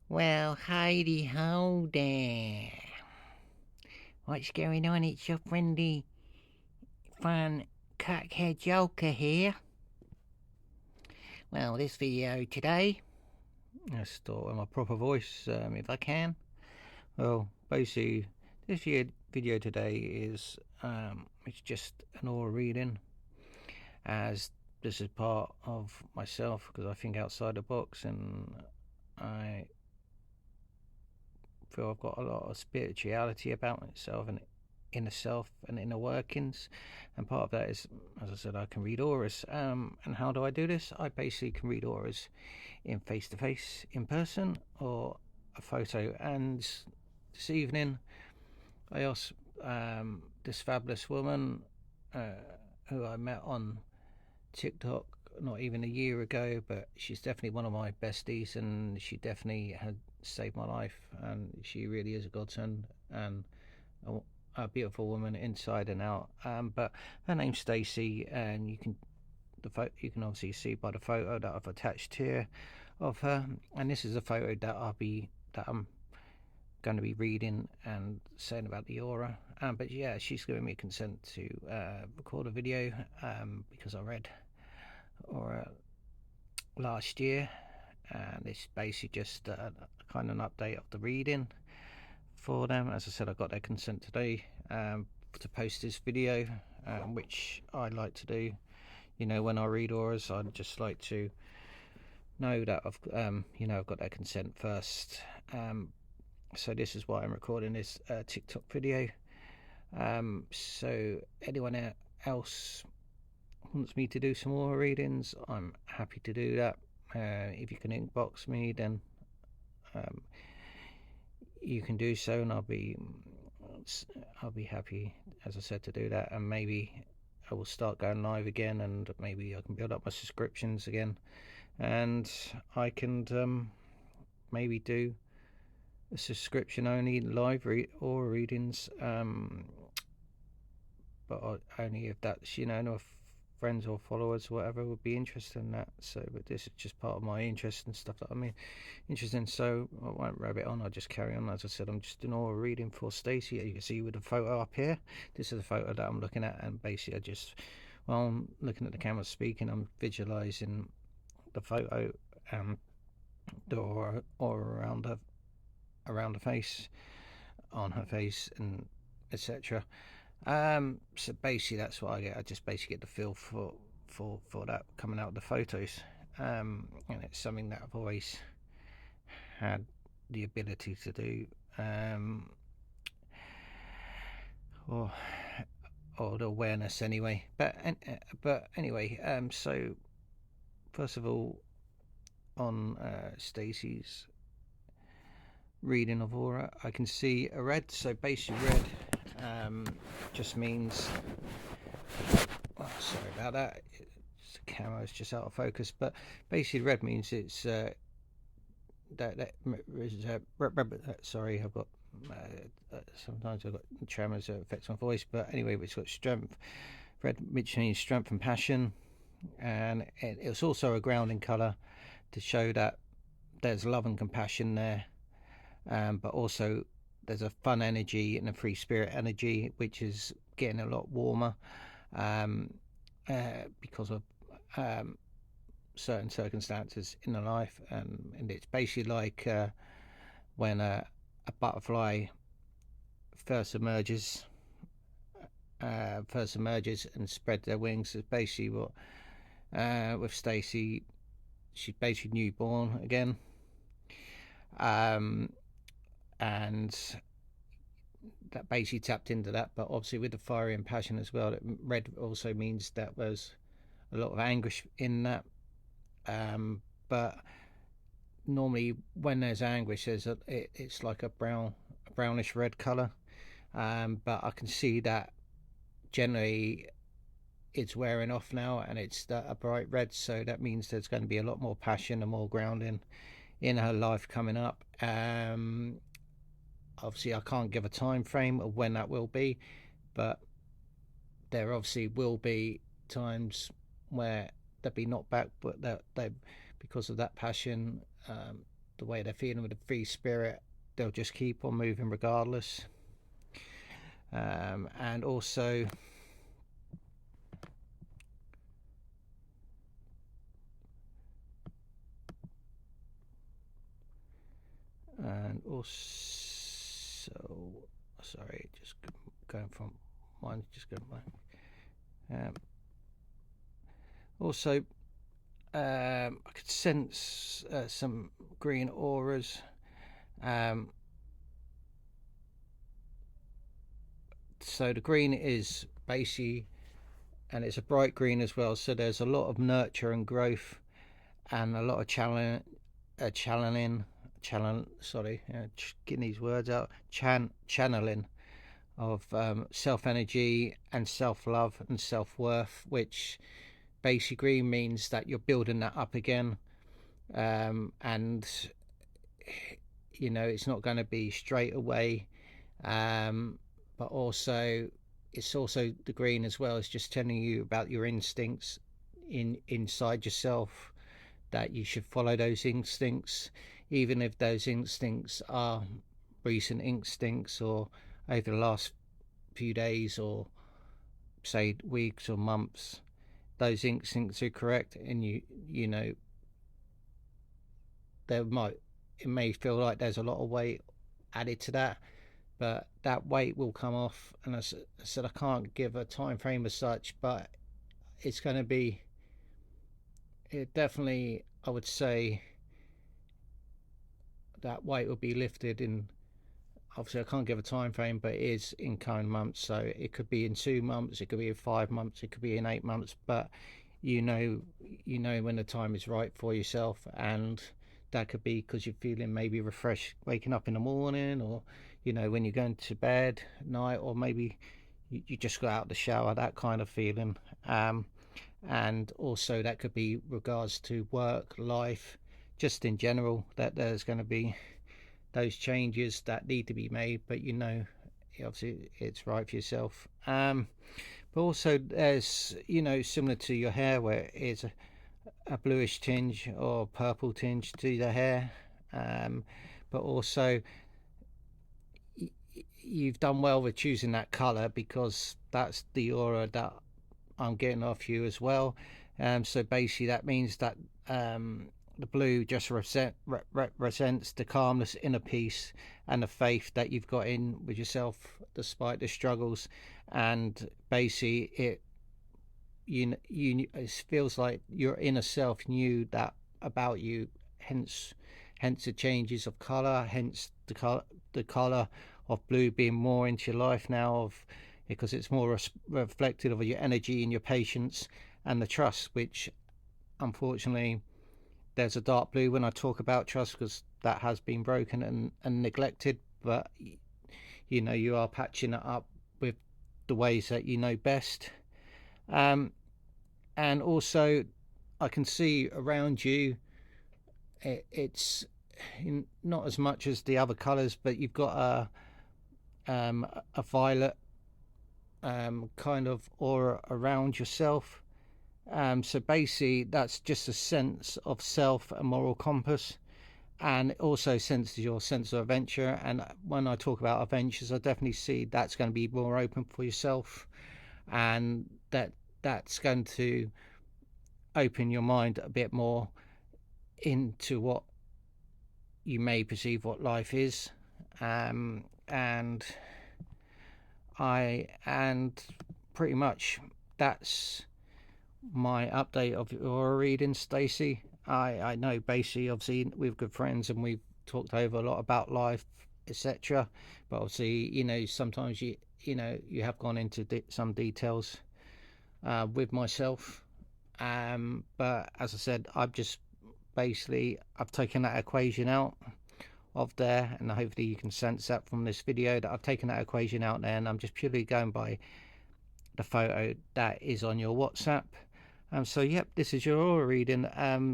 Well, Heidi ho there. What's going on? It's your friendly, fun, cuckhead Joker here. Well, this video today, let's start with my proper voice if I can. Well, basically, this video today is it's just an oral reading, as this is part of myself because I think outside the box and I feel I've got a lot of spirituality about myself and inner self and inner workings, and part of that is, as I said, I can read auras. And how do I do this? I basically can read auras in face to face, in person, or a photo. And this evening, I asked this fabulous woman who I met on TikTok not even a year ago, but she's definitely one of my besties, and she definitely had saved my life, and she really is a godsend and a beautiful woman inside and out. But her name's Stacey, and you can obviously see by the photo that I've attached here of her, and this is a photo that I'm going to be reading and saying about the aura. But yeah, she's given me consent to record a video because I read aura last year, and it's basically just kind of an update of the reading for them. As I said, I got their consent today to post this video, which I like to do. You know, when I read auras, I just like to know that I've got their consent first. So this is why I'm recording this TikTok video. So anyone else wants me to do some more readings, I'm happy to do that. If you can inbox me, then um, you can do so, and I'll be happy, as I said, to do that. And maybe I will start going live again, and maybe I can build up my subscriptions again, and I can maybe do a subscription only live or readings. But only if that's, no friends or followers or whatever would be interested in that. So, but this is just part of my interest and stuff that I'm interested in. So I won't rabbit on. I'll just carry on. As I said, I'm just doing all reading for Stacey. You can see with the photo up here. This is the photo that I'm looking at, and basically, while I'm looking at the camera speaking, I'm visualizing the photo, or around the face, on her face, and etc. So basically, that's what I get. I just basically get the feel for that coming out of the photos, and it's something that I've always had the ability to do, or the awareness anyway. But anyway, so first of all, on Stacey's reading of aura, I can see a red. So basically, red just means, oh, sorry about that, the camera is just out of focus, but basically red means it's sorry, I've got sometimes I've got tremors that affects my voice, but anyway, it's got strength. Red, which means strength and passion, and it's also a grounding color to show that there's love and compassion there, but also there's a fun energy and a free spirit energy, which is getting a lot warmer, because of certain circumstances in the life, and it's basically like when a butterfly first emerges and spread their wings. Is basically what with Stacey, she's basically newborn again, and that basically tapped into that. But obviously with the fiery and passion as well, red also means that there's a lot of anguish in that, but normally when there's anguish, it's like a brownish red color, but I can see that generally it's wearing off now, and it's a bright red, so that means there's going to be a lot more passion and more grounding in her life coming up. Obviously I can't give a time frame of when that will be, but there obviously will be times where they'll be knocked back, but that they, because of that passion, the way they're feeling with the free spirit, they'll just keep on moving regardless. And also sorry, just going from one, just going back. Also, I could sense some green auras. So the green is basically, and it's a bright green as well. So there's a lot of nurture and growth, and a lot of channeling. Getting these words out. Channeling of self energy and self love and self worth, which basic green means that you're building that up again. And it's not going to be straight away, but also it's also the green as well. It's just telling you about your instincts inside yourself, that you should follow those instincts, even if those instincts are recent instincts or over the last few days or say weeks or months. Those instincts are correct, and you know it may feel like there's a lot of weight added to that, but that weight will come off. And I said I can't give a time frame as such, but it's going to be, it definitely, I would say that weight will be lifted in, obviously I can't give a time frame, but it is in coming months. So it could be in 2 months, it could be in 5 months, it could be in 8 months, but you know when the time is right for yourself. And that could be because you're feeling maybe refreshed waking up in the morning, or when you're going to bed at night, or maybe you just got out of the shower, that kind of feeling. And also that could be regards to work life, just in general, that there's going to be those changes that need to be made, but obviously it's right for yourself. But also there's, similar to your hair, where it's a bluish tinge or purple tinge to the hair. But also you've done well with choosing that color, because that's the aura that I'm getting off you as well. So basically that means that the blue just represents the calmness, inner peace, and the faith that you've got in with yourself despite the struggles. And basically it feels like your inner self knew that about you, hence the changes of color, hence the color of blue being more into your life now, because it's more reflective of your energy and your patience and the trust, which unfortunately there's a dark blue when I talk about trust, because that has been broken and neglected. But you are patching it up with the ways that you know best. And also I can see around you, it's not as much as the other colors, but you've got a violet kind of aura around yourself. So basically that's just a sense of self, a moral compass, and it also senses your sense of adventure. And when I talk about adventures, I definitely see that's going to be more open for yourself, and that's going to open your mind a bit more into what you may perceive what life is. And pretty much that's my update of your reading, Stacey. I know basically, obviously we're good friends and we've talked over a lot about life, etc. But obviously, sometimes you have gone into some details with myself. But as I said, I've taken that equation out of there, and hopefully you can sense that from this video that I've taken that equation out there, and I'm just purely going by the photo that is on your WhatsApp. So yep, this is your aura reading.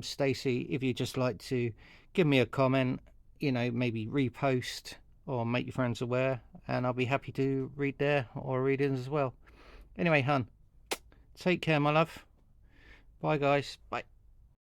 Stacey, if you'd just like to give me a comment, maybe repost or make your friends aware, and I'll be happy to read their aura readings as well. Anyway, hun, take care, my love. Bye guys. Bye.